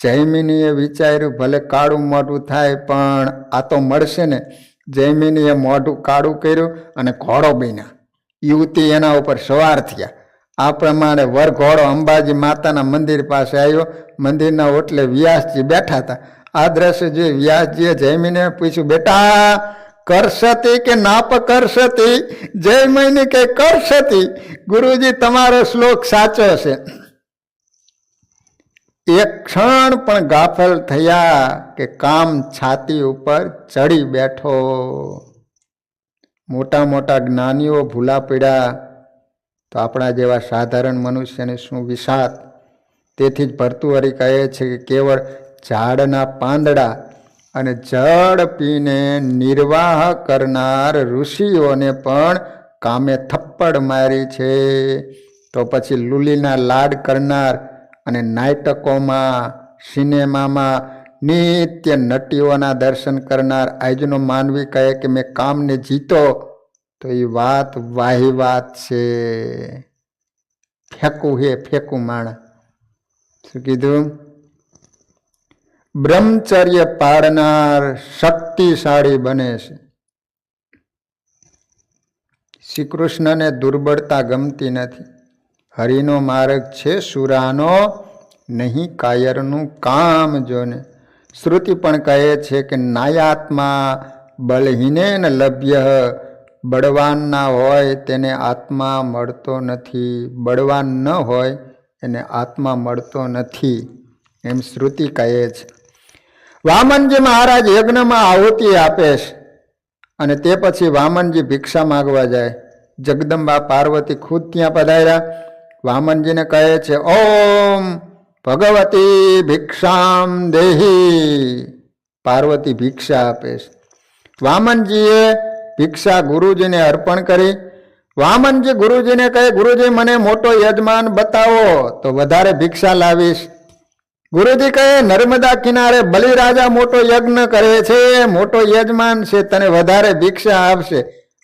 જૈમિનીએ વિચાર્યું, ભલે કાળું મોઢું થાય પણ આ તો મળશે ને. જૈમિનીએ મોઢું કાળું કર્યું અને ઘોડો બન્યા. યુવતી એના ઉપર સવાર થયા. આ પ્રમાણે વર ઘોડો અંબાજી માતાના મંદિર પાસે આવ્યો. મંદિરના ઓટલે વ્યાસજી બેઠા હતા. આ દ્રશ્ય જોઈ વ્યાસજીએ જૈમિનીને પૂછ્યું, બેટા કરશતી કે નાપ કરશતી? જૈમિની કે કરશતી. ગુરુજી, તમારો શ્લોક સાચો છે. એક ક્ષણ પણ ગાફલ થયા કે કામ છાતી ઉપર ચડી બેઠો. મોટા મોટા જ્ઞાનીઓ ભૂલા પડ્યા તો આપણા જેવા સાધારણ મનુષ્યને શું વિષાદ. તેથી જ ભર્તુહરિ કહે છે કે કેવળ ઝાડના પાંદડા અને જળ પીને નિર્વાહ કરનાર ઋષિઓને પણ કામે થપ્પડ મારી છે, તો પછી લુલીના લાડ કરનાર અને નાટકોમાં સિનેમામાં નિત્ય નટીઓના દર્શન કરનાર આજનો માનવી કહે કે મેં કામને જીતો, તો એ વાત વાહી વાત છે. ફેંકું હે ફેંકું માણા. શું કીધું? બ્રહ્મચર્ય પાળનાર શક્તિશાળી બને છે. શ્રી કૃષ્ણને દુર્બળતા ગમતી નથી. હરિનો માર્ગ છે સુરાનો, નહીં કાયરનું કામ જોને. શ્રુતિ પણ કહે છે કે નાયાત્મા બલહીનેન લભ્ય. બળવાન હોય તેને આત્મા મળતો નથી, બળવાન ન હોય એને આત્મા મળતો નથી, એમ શ્રુતિ કહે છે. વામનજી મહારાજ યજ્ઞમાં આહુતિ આપે છે અને તે પછી વામનજી ભિક્ષા માગવા જાય. જગદંબા પાર્વતી ખુદ ત્યાં પધાર્યા. વામનજીને કહે છે, ઓમ ભગવતી ભિક્ષામ દેહી. પાર્વતી ભિક્ષા આપે છે. વામનજીએ ભિક્ષા ગુરુજીને અર્પણ કરી. વામનજી ગુરુજીને કહે, ગુરુજી મને મોટો યજમાન બતાવો તો વધારે ભિક્ષા લાવીશ. ગુરુજી કહે, નર્મદા કિનારે બલિરાજા મોટો યજ્ઞ કરે છે, મોટો યજમાન છે, તને વધારે ભિક્ષા આપશે.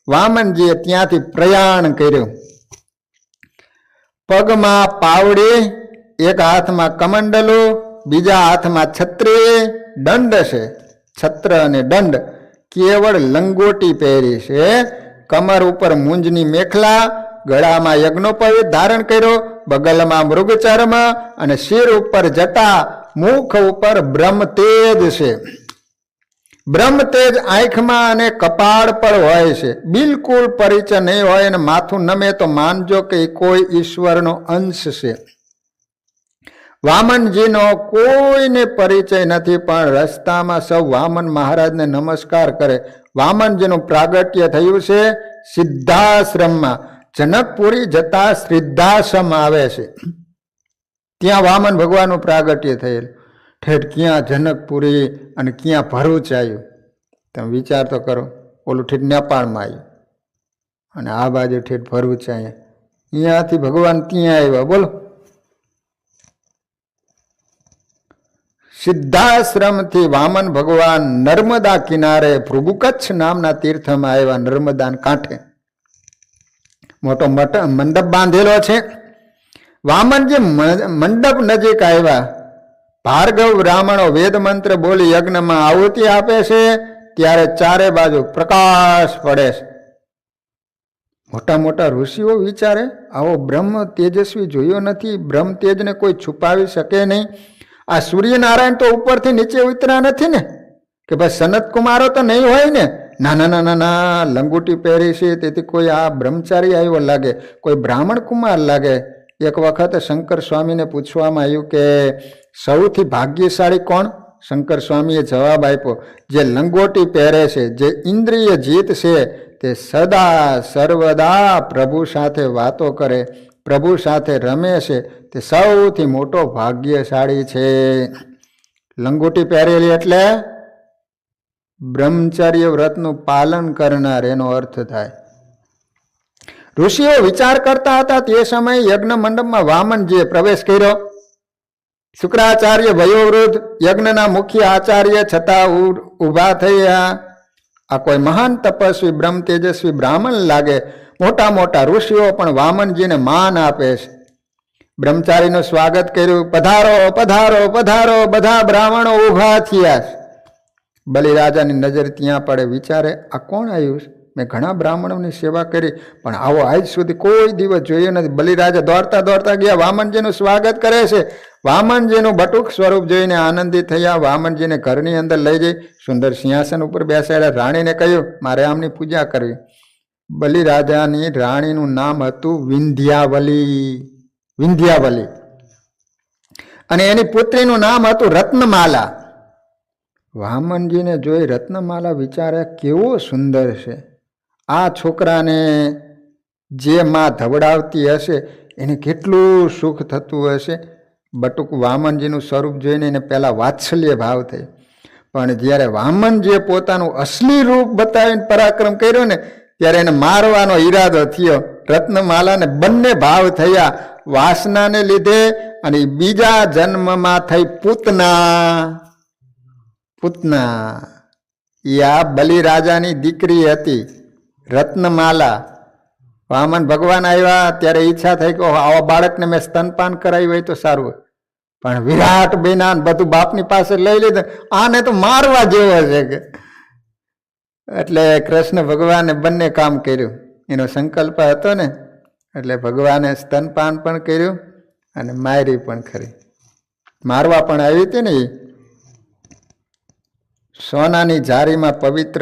વામનજીએ ત્યાંથી પ્રયાણ કર્યું. પગમાં પાવડી, એક હાથમાં કમંડલું, બીજા હાથમાં છત્રી, દંડ છે. છત્ર અને દંડ, કેવળ લંગોટી પહેરી છે. કમર ઉપર મૂંજની મેખલા, ગળામાં યજ્ઞોપવીત ધારણ કર્યો, બગલમાં મૃગચર્મ અને શિર ઉપર જટા, મુખ ઉપર બ્રહ્મ તેજ છે. બ્રહ્મ તેજ આંખમાં અને કપાળ પર હોય છે. બિલકુલ પરિચય નહીં હોય અને માથું નમે તો માનજો કે કોઈ ઈશ્વરનો અંશ છે. વામનજીનો કોઈને પરિચય નથી, પણ રસ્તામાં સૌ વામન મહારાજને નમસ્કાર કરે. વામનજીનું પ્રાગટ્ય થયું છે સિદ્ધાશ્રમમાં. જનકપુરી જતા સિદ્ધાશ્રમ આવે છે, ત્યાં વામન ભગવાનનું પ્રાગટ્ય થયેલું. ઠેઠ ક્યાં જનકપુરી અને ક્યાં ભરૂચ આવ્યું, તમે વિચાર તો કરો. ઓલું ઠેઠ નેપાળમાં આવ્યું અને આ બાજુ ઠેઠ ભરૂચ અહીંયા. અહીંયાથી ભગવાન ત્યાં આવ્યા. બોલો, સિદ્ધાશ્રમથી વામન ભગવાન નર્મદા કિનારે ભૃગુકચ્છ નામના તીર્થમાં આવ્યા. નર્મદા કાંઠે મોટો મંડપ બાંધેલો છે. વામનજી મંડપ નજીક આવ્યા. ભાર્ગવ બ્રાહ્મણો વેદ મંત્ર બોલી યજ્ઞમાં આહુતિ આપે છે, ત્યારે ચારે બાજુ પ્રકાશ પડે છે. મોટા મોટા ઋષિઓ વિચારે, આવો બ્રહ્મ તેજસ્વી જોયો નથી. બ્રહ્મ તેજને કોઈ છુપાવી શકે નહીં. આ સૂર્યનારાયણ તો ઉપરથી નીચે ઉતર્યા નથી ને, કે ભાઈ સનત કુમારો તો નહીં હોય ને. નાના નાના ના લંગોટી પહેરી છે, તેથી કોઈ આ બ્રહ્મચારી આવ્યો લાગે, કોઈ બ્રાહ્મણ કુમાર લાગે. એક વખત શંકર સ્વામીને પૂછવામાં આવ્યું કે સૌથી ભાગ્યશાળી કોણ? શંકર સ્વામીએ જવાબ આપ્યો, જે લંગોટી પહેરે છે, જે ઇન્દ્રિય જીત છે, તે સદા સર્વદા પ્રભુ સાથે વાતો કરે, પ્રભુ સાથે રમે છે, તે સૌથી મોટો ભાગ્યશાળી છે. લંગોટી પહેરેલી એટલે બ્રહ્મચર્ય વ્રતનું પાલન કરનાર, એનો અર્થ થાય. ઋષિઓ વિચાર કરતા હતા. તે સમયે યજ્ઞ મંડપમાં વામનજીએ પ્રવેશ કર્યો. શુક્રાચાર્ય વયોવૃદ્ધ, યજ્ઞના મુખ્ય આચાર્ય છતાં ઊભા થયા. આ કોઈ મહાન તપસ્વી બ્રહ્મ તેજસ્વી બ્રાહ્મણ લાગે. મોટા મોટા ઋષિઓ પણ વામનજીને માન આપે છે. બ્રહ્મચારીનું સ્વાગત કર્યું. પધારો પધારો પધારો. બધા બ્રાહ્મણો ઊભા થયા. બલિરાજાની નજર ત્યાં પડે. વિચારે, આ કોણ આવ્યું છે? મેં ઘણા બ્રાહ્મણોની સેવા કરી, પણ આવો આજ સુધી કોઈ દિવસ જોયો નથી. બલિરાજા દોડતા દોડતા ગયા, વામનજીનું સ્વાગત કરે છે. વામનજીનું બટુક સ્વરૂપ જોઈને આનંદિત થયા. વામનજીને ઘરની અંદર લઈ જઈ સુંદર સિંહાસન ઉપર બેસાડ્યા. રાણીને કહ્યું, મારે આમની પૂજા કરવી. બલિરાજાની રાણીનું નામ હતું વિંધ્યાવલી. વિંધ્યાવલી. અને એની પુત્રીનું નામ હતું રત્નમાલા. વામનજીને જોઈ રત્નમાલા વિચારે, કેવો સુંદર છે. આ છોકરાને જે માં ધવડાવતી હશે એને કેટલું સુખ થતું હશે. બટુક વામનજીનું સ્વરૂપ જોઈને એને પહેલાં વાત્સલ્ય ભાવ થયો, પણ જ્યારે વામનજીએ પોતાનું અસલી રૂપ બતાવીને પરાક્રમ કર્યો ને, ત્યારે એને મારવાનો ઈરાદો થયો. રત્નમાલાને બંને ભાવ થયા, વાસનાને લીધે અને બીજા જન્મમાં થઈ પૂતના. પૂતના એ આ બલિરાજાની દીકરી હતી, રત્નમાલા. વામન ભગવાન આવ્યા ત્યારે ઈચ્છા થઈ કે આવા બાળકને મેં સ્તનપાન કરાવ્યું હોય તો સારું હોય, પણ વિરાટ બન્યા બધું બાપની પાસે લઈ લીધું. આને તો મારવા જેવો છે કે. એટલે કૃષ્ણ ભગવાને બંને કામ કર્યું. એનો સંકલ્પ હતો ને, એટલે ભગવાને સ્તનપાન પણ કર્યું અને મારી પણ ખરી. મારવા પણ આવી હતી ને. સોનાની જારીમાં પવિત્ર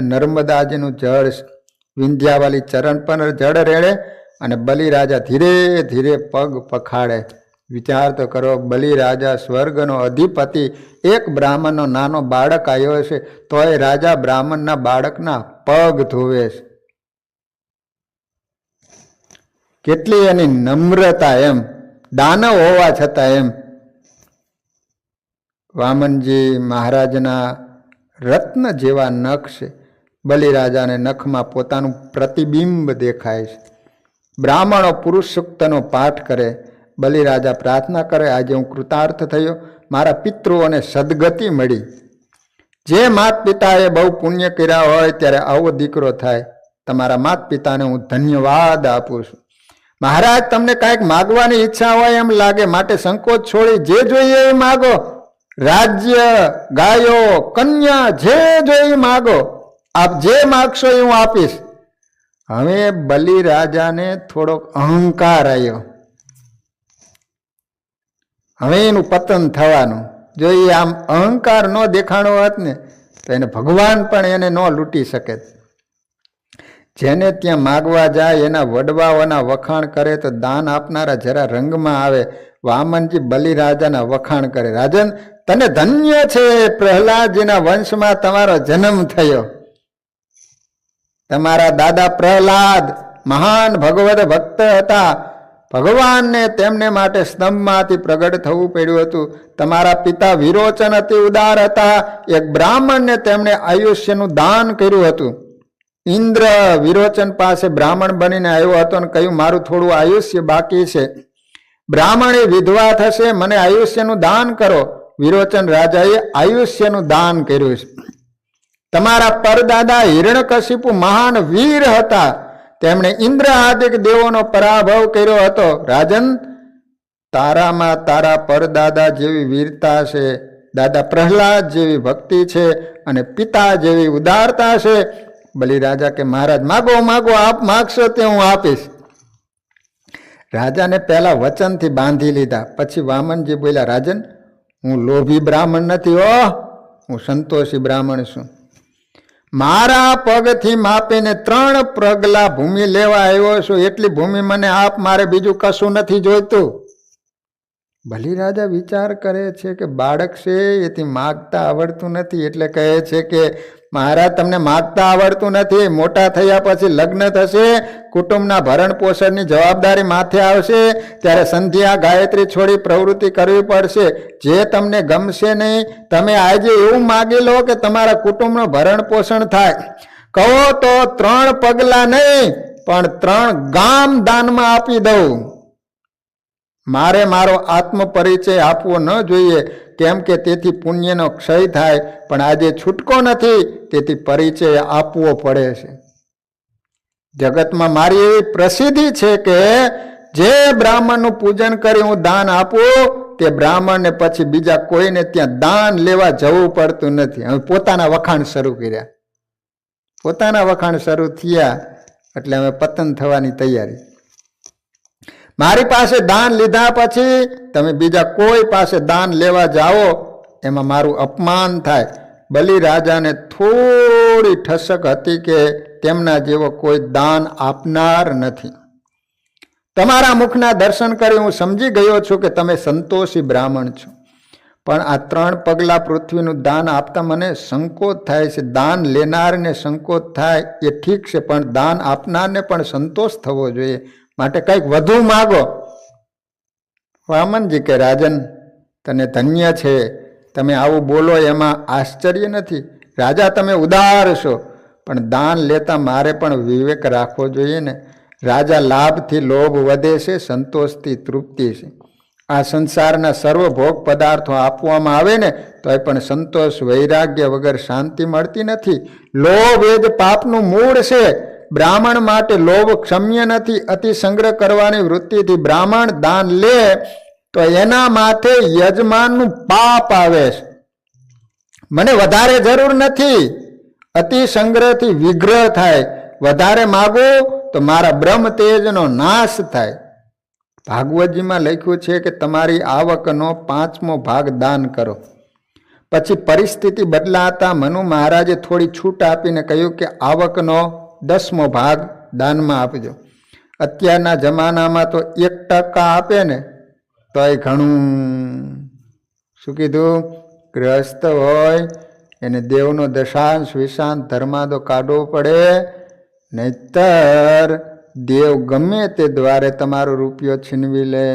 નર્મદાજીનું જળ, વિંધ્યાવાલી ચરણ પર જળ રેડે અને બલિરાજા ધીરે ધીરે પગ પખાડે. વિચાર તો કરો, બલિરાજા સ્વર્ગનો અધિપતિ, એક બ્રાહ્મણનો નાનો બાળક આવ્યો છે તોય રાજા બ્રાહ્મણના બાળકના પગ ધોવે છે. કેટલી એની નમ્રતા, એમ દાનવ હોવા છતાં. એમ વામનજી મહારાજના રત્ન જેવા નખ છે. બલિરાજાને નખમાં પોતાનું પ્રતિબિંબ દેખાય છે. બ્રાહ્મણો પુરુષ સૂક્તનો પાઠ કરે. બલિરાજા પ્રાર્થના કરે, આજે હું કૃતાર્થ થયો, મારા પિતૃઓને સદગતિ મળી. જે માત પિતાએ બહુ પુણ્ય કર્યા હોય ત્યારે આવો દીકરો થાય. તમારા માત પિતાને હું ધન્યવાદ આપું છું. મહારાજ, તમને કાંઈક માગવાની ઈચ્છા હોય એમ લાગે, માટે સંકોચ છોડી જે જોઈએ એ માગો. રાજ્ય, ગાયો, કન્યા, જે જોઈએ માગો. આપ જે માગશો એ હું આપીશ. હવે બલિ રાજાને થોડોક અહંકાર આવ્યો. હવે એનું પતન થવાનું. જો એ આમ અહંકાર ન દેખાણો હોત ને તો એને ભગવાન પણ એને ન લૂંટી શકે. જેને ત્યાં માગવા જાય એના વડવાઓના વખાણ કરે તો દાન આપનારા જરા રંગમાં આવે. વામનજી બલિ રાજાના વખાણ કરે. રાજન, તને ધન્ય છે, પ્રહલાદજીના વંશમાં તમારો જન્મ થયો. તમારા દાદા પ્રહલાદ મહાન ભગવદ ભક્ત હતા. ભગવાનને તેમને માટે સ્તંભમાંથી પ્રગટ થવું પડ્યું હતું. તમારા પિતા વિરોચન અતિ ઉદાર હતા. એક બ્રાહ્મણને તેમણે આયુષ્યનું દાન કર્યું હતું. ઇન્દ્ર વિરોચન પાસે બ્રાહ્મણ બનીને આવ્યો હતો અને કહ્યું, મારું થોડું આયુષ્ય બાકી છે. બ્રાહ્મણ એ વિધવા થશે, મને આયુષ્યનું દાન કરો. વિરોચન રાજાએ આયુષ્યનું દાન કર્યું છે. તમારા પરદાદા હિરણ્યકશિપુ મહાન વીર હતા. તેમણે ઇન્દ્ર આદિક દેવોનો પરાભવ કર્યો હતો. રાજન, તારામાં તારા પરદાદા જેવી વીરતા છે, દાદા પ્રહલાદ જેવી ભક્તિ છે અને પિતા જેવી ઉદારતા છે. બલિ રાજા કે મહારાજ માગો માગો, આપ માગશો તે હું આપીશ. રાજાને પહેલા વચનથી બાંધી લીધા. પછી વામનજી બોલ્યા, રાજન, હું લોભી બ્રાહ્મણ નથી હો, હું સંતોષી બ્રાહ્મણ છું. મારા પગથી માપીને 3 પગલા ભૂમિ લેવા આવ્યો છું. એટલી ભૂમિ મને આપ, મારે બીજું કશું નથી જોઈતું. બલિ રાજા વિચાર કરે છે કે બાળક છે એથી માગતા આવડતું નથી, એટલે કહે છે કે મહારાજ, તમને માગતા આવડતું નથી. મોટા થયા પછી લગ્ન થશે, કુટુંબના ભરણ પોષણની જવાબદારી માથે આવશે, ત્યારે સંધ્યા ગાયત્રી છોડી પ્રવૃત્તિ કરવી પડશે. જે તમને ગમશે નહીં. તમે આજે એવું માગી લો કે તમારા કુટુંબનું ભરણ પોષણ થાય. કહો તો 3 પગલા નહીં પણ 3 ગામ દાનમાં આપી દઉં. મારે મારો આત્મ પરિચય આપવો ન જોઈએ, કેમ કે તેથી પુણ્યનો ક્ષય થાય. પણ આજે છૂટકો નથી, તેથી પરિચય આપવો પડે છે. જગતમાં મારી એવી પ્રસિદ્ધિ છે કે જે બ્રાહ્મણનું પૂજન કરી હું દાન આપું, તે બ્રાહ્મણને પછી બીજા કોઈને ત્યાં દાન લેવા જવું પડતું નથી. હવે પોતાના વખાણ શરૂ કર્યા. પોતાના વખાણ શરૂ થયા એટલે હવે પતન થવાની તૈયારી. મારી પાસે દાન લીધા પછી તમે બીજા કોઈ પાસે દાન લેવા જાઓ, એમાં મારું અપમાન થાય. બલિ રાજાને થોડી ઠસક હતી કે તેમના જેવો કોઈ દાન આપનાર નથી. તમારા મુખના દર્શન કરી હું સમજી ગયો છું કે તમે સંતોષી બ્રાહ્મણ છો. પણ આ 3 પગલા પૃથ્વીનું દાન આપતા મને સંકોચ થાય છે. દાન લેનારને સંકોચ થાય એ ઠીક છે, પણ દાન આપનારને પણ સંતોષ થવો જોઈએ. માટે કંઈક વધુ માગો. વામનજી કે રાજન, તને ધન્ય છે, તમે આવું બોલો એમાં આશ્ચર્ય નથી. રાજા, તમે ઉદાર છો, પણ દાન લેતા મારે પણ વિવેક રાખવો જોઈએ ને. રાજા, લાભથી લોભ વધે છે, સંતોષથી તૃપ્તિ છે. આ સંસારના સર્વ ભોગ પદાર્થો આપવામાં આવે ને તો એ પણ સંતોષ વૈરાગ્ય વગર શાંતિ મળતી નથી. લોભ એ જ પાપનું મૂળ છે. બ્રાહ્મણ માટે લોભ ક્ષમ્ય નથી. અતિ સંગ્રહ કરવાની વૃત્તિથી બ્રાહ્મણ દાન લે તો એના માથે યજમાનનું પાપ આવે છે. મને વધારે જરૂર નથી. અતિ સંગ્રહથી વિગ્રહ થાય. વધારે માગો તો મારા બ્રહ્મ તેજનો નાશ થાય. ભાગવતજીમાં લખ્યું છે કે તમારી આવકનો 5મો ભાગ દાન કરો. પછી પરિસ્થિતિ બદલાતા મનુ મહારાજે થોડી છૂટ આપીને કહ્યું કે આવકનો 10મો ભાગ દાનમાં આપજો. અત્યારના જમાનામાં તો 1% આપે ને તો એ ઘણું. શું કીધું? ગ્રસ્ત હોય એને દેવનો દશાંશ વિશાંત ધર્માદો કાઢવો પડે, નહીતર દેવ ગમે તે દ્વારે તમારો રૂપિયો છીનવી લે.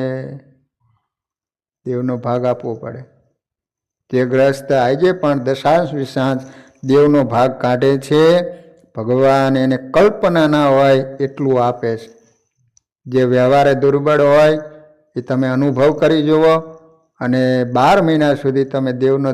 દેવનો ભાગ આપવો પડે. જે ગ્રસ્ત આજે પણ દશાંશ વિશાંત દેવનો ભાગ કાઢે છે, ભગવાન એને કલ્પના ના હોય એટલું આપે છે. જે વ્યવહારે દુર્બળ હોય એ તમે અનુભવ કરી જુઓ, અને 12 મહિના સુધી તમે દેવનો